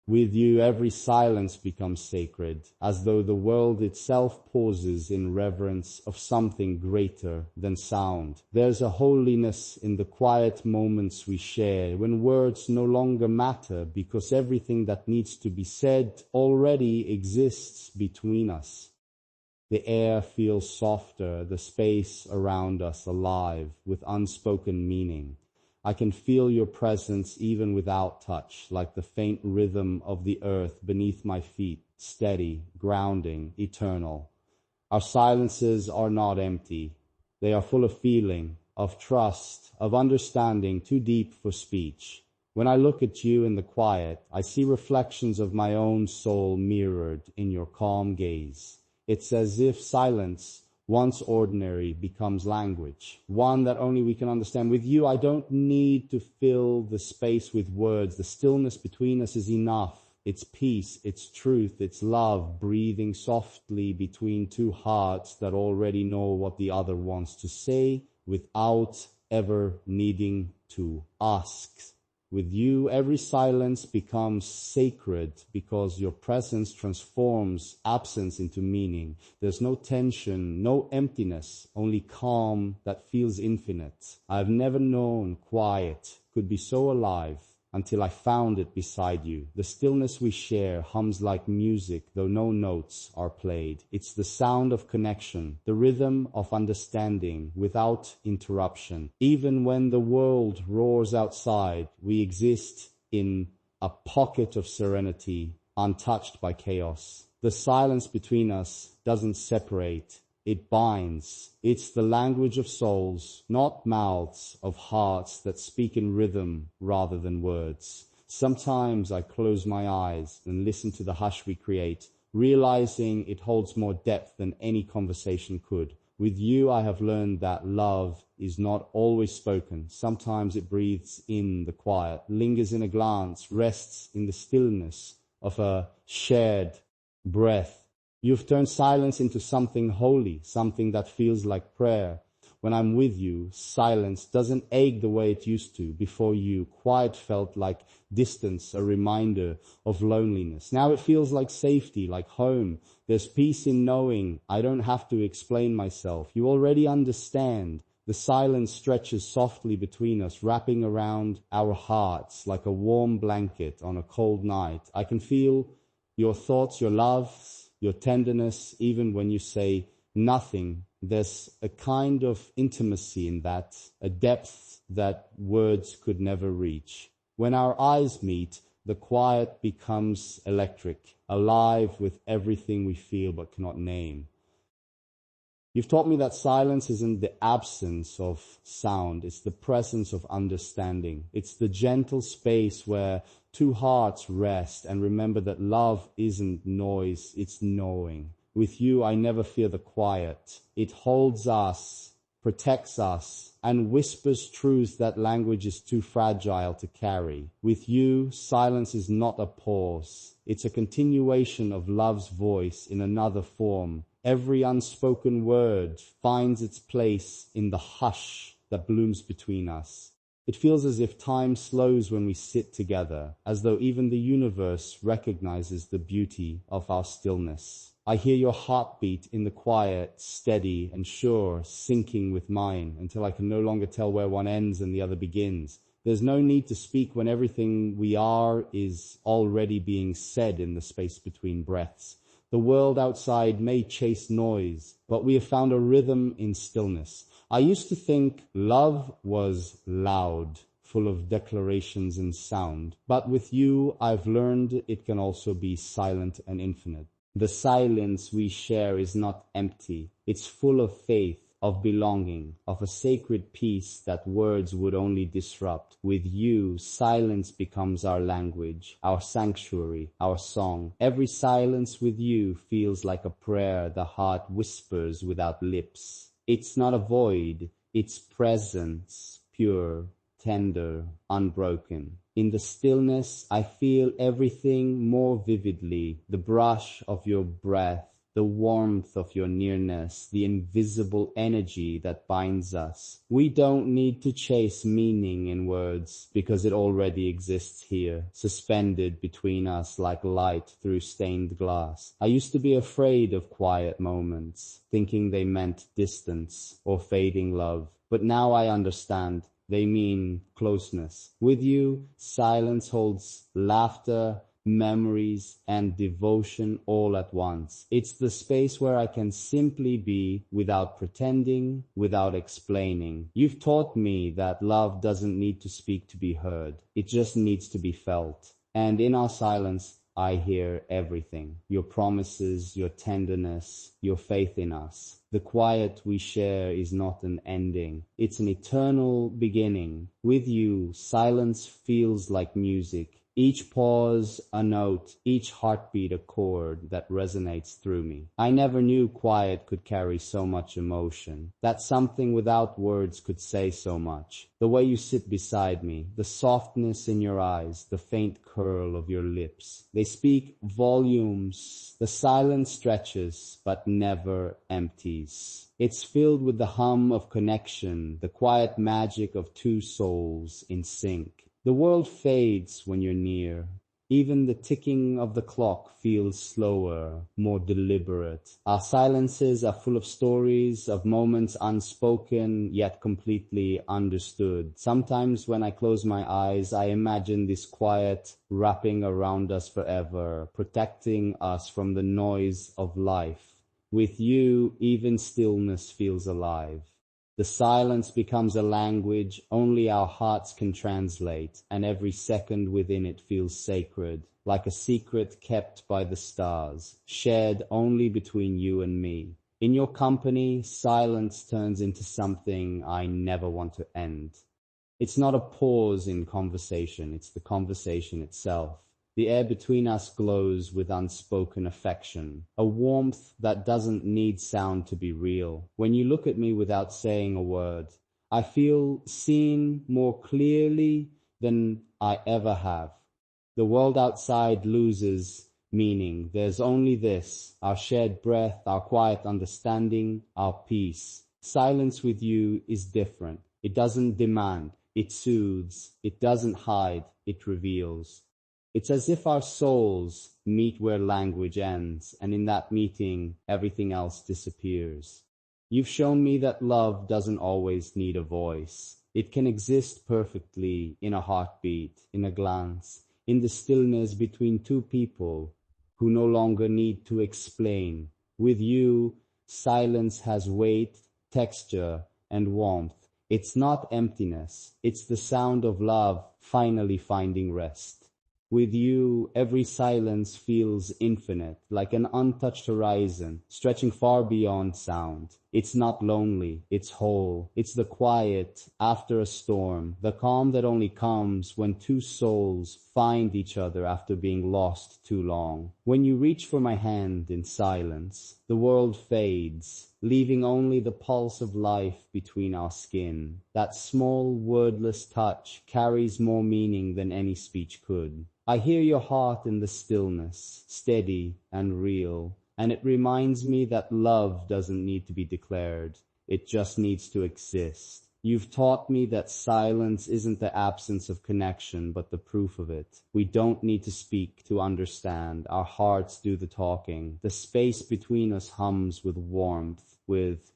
With you, every silence becomes sacred, as though the world itself pauses in reverence of something greater than sound. There's a holiness in the quiet moments we share, when words no longer matter because everything that needs to be said already exists between us. The air feels softer, the space around us alive with unspoken meaning. I can feel your presence even without touch, like the faint rhythm of the earth beneath my feet, steady, grounding, eternal. Our silences are not empty. They are full of feeling, of trust, of understanding too deep for speech. When I look at you in the quiet, I see reflections of my own soul mirrored in your calm gaze. It's as if silence, once ordinary, becomes language, one that only we can understand. With you, I don't need to fill the space with words. The stillness between us is enough. It's peace, it's truth, it's love, breathing softly between two hearts that already know what the other wants to say without ever needing to ask. With you, every silence becomes sacred because your presence transforms absence into meaning. There's no tension, no emptiness, only calm that feels infinite. I've never known quiet could be so alive until I found it beside you. The stillness we share hums like music, though no notes are played. It's the sound of connection, the rhythm of understanding without interruption. Even when the world roars outside, we exist in a pocket of serenity, untouched by chaos. The silence between us doesn't separate. It binds. It's the language of souls, not mouths, of hearts that speak in rhythm rather than words. Sometimes I close my eyes and listen to the hush we create, realizing it holds more depth than any conversation could. With you, I have learned that love is not always spoken. Sometimes it breathes in the quiet, lingers in a glance, rests in the stillness of a shared breath. You've turned silence into something holy, something that feels like prayer. When I'm with you, silence doesn't ache the way it used to. Before you, quiet felt like distance, a reminder of loneliness. Now it feels like safety, like home. There's peace in knowing I don't have to explain myself. You already understand. The silence stretches softly between us, wrapping around our hearts like a warm blanket on a cold night. I can feel your thoughts, your love, your tenderness, even when you say nothing. There's a kind of intimacy in that, a depth that words could never reach. When our eyes meet, the quiet becomes electric, alive with everything we feel but cannot name. You've taught me that silence isn't the absence of sound, it's the presence of understanding. It's the gentle space where two hearts rest and remember that love isn't noise, it's knowing. With you, I never fear the quiet. It holds us, protects us, and whispers truths that language is too fragile to carry. With you, silence is not a pause. It's a continuation of love's voice in another form. Every unspoken word finds its place in the hush that blooms between us. It feels as if time slows when we sit together, as though even the universe recognizes the beauty of our stillness. I hear your heartbeat in the quiet, steady and sure, syncing with mine until I can no longer tell where one ends and the other begins. There's no need to speak when everything we are is already being said in the space between breaths. The world outside may chase noise, but we have found a rhythm in stillness. I used to think love was loud, full of declarations and sound. But with you, I've learned it can also be silent and infinite. The silence we share is not empty. It's full of faith, of belonging, of a sacred peace that words would only disrupt. With you, silence becomes our language, our sanctuary, our song. Every silence with you feels like a prayer the heart whispers without lips. It's not a void, it's presence, pure, tender, unbroken. In the stillness, I feel everything more vividly. The brush of your breath, the warmth of your nearness, the invisible energy that binds us. We don't need to chase meaning in words because it already exists here, suspended between us like light through stained glass. I used to be afraid of quiet moments, thinking they meant distance or fading love. But now I understand. They mean closeness. With you, silence holds laughter, memories, and devotion all at once. It's the space where I can simply be without pretending, without explaining. You've taught me that love doesn't need to speak to be heard. It just needs to be felt. And in our silence, I hear everything. Your promises, your tenderness, your faith in us. The quiet we share is not an ending. It's an eternal beginning. With you, silence feels like music. Each pause a note, each heartbeat a chord that resonates through me. I never knew quiet could carry so much emotion, that something without words could say so much. The way you sit beside me, the softness in your eyes, the faint curl of your lips. They speak volumes. The silence stretches, but never empties. It's filled with the hum of connection, the quiet magic of two souls in sync. The world fades when you're near. Even the ticking of the clock feels slower, more deliberate. Our silences are full of stories, of moments unspoken yet completely understood. Sometimes when I close my eyes, I imagine this quiet wrapping around us forever, protecting us from the noise of life. With you, even stillness feels alive. The silence becomes a language only our hearts can translate, and every second within it feels sacred, like a secret kept by the stars, shared only between you and me. In your company, silence turns into something I never want to end. It's not a pause in conversation, it's the conversation itself. The air between us glows with unspoken affection, a warmth that doesn't need sound to be real. When you look at me without saying a word, I feel seen more clearly than I ever have. The world outside loses meaning. There's only this, our shared breath, our quiet understanding, our peace. Silence with you is different. It doesn't demand, it soothes. It doesn't hide, it reveals. It's as if our souls meet where language ends, and in that meeting, everything else disappears. You've shown me that love doesn't always need a voice. It can exist perfectly in a heartbeat, in a glance, in the stillness between two people who no longer need to explain. With you, silence has weight, texture, and warmth. It's not emptiness. It's the sound of love finally finding rest. With you, every silence feels infinite, like an untouched horizon, stretching far beyond sound. It's not lonely, it's whole. It's the quiet after a storm, the calm that only comes when two souls find each other after being lost too long. When you reach for my hand in silence, the world fades, leaving only the pulse of life between our skin. That small, wordless touch carries more meaning than any speech could. I hear your heart in the stillness, steady and real, and it reminds me that love doesn't need to be declared. It just needs to exist. You've taught me that silence isn't the absence of connection, but the proof of it. We don't need to speak to understand. Our hearts do the talking. The space between us hums with warmth, with